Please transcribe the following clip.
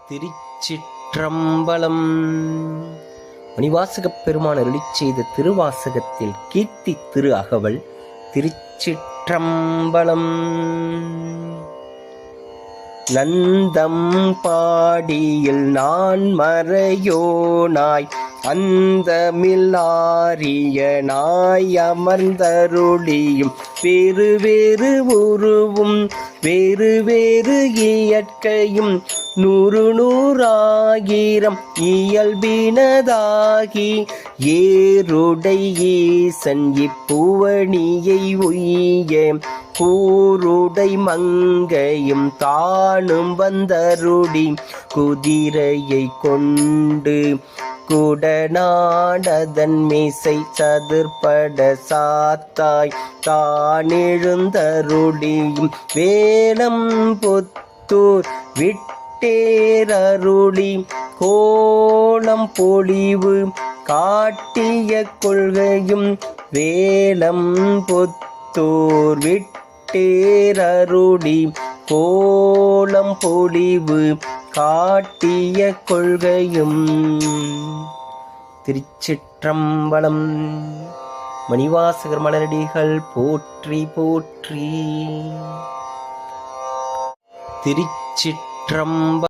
திருச்சிற்றம்பலம். மணிவாசகப் பெருமான் அருளிச் செய்த திருவாசகத்தில் கீர்த்தி திரு அகவல். திருச்சிற்றம்பலம். நந்தம் பாடியில் நான் மறையோனாய் அந்தமில்லாரியனாய் அமர்ந்தருளியும் வேறு வேறு உருவும் வேறு வேறு இயற்கையும் நூறு நூறாயிரம் இயல்பினதாகி ஏருடை ஈசன் இப்புவனியை உய்ய கூருடை மங்கையும் தானும் வந்தருடி குதிரையை கொண்டு குடநாடதன் மீசை சதுர்பட சாத்தாய் தானெழுந்தருளியும் வேலம் புத்தூர் விட்டேரருளி கோலம் பொழிவு காட்டிய கொள்கையும் வேலம் புத்தூர் விட்டேரருளி கோலம் பொழிவு காட்டிய கொள்கையும். திருச்சிற்றம்பலம். மணிவாசகர் மலரடிகள் போற்றி போற்றி. திருச்சிற்றம்பலம்.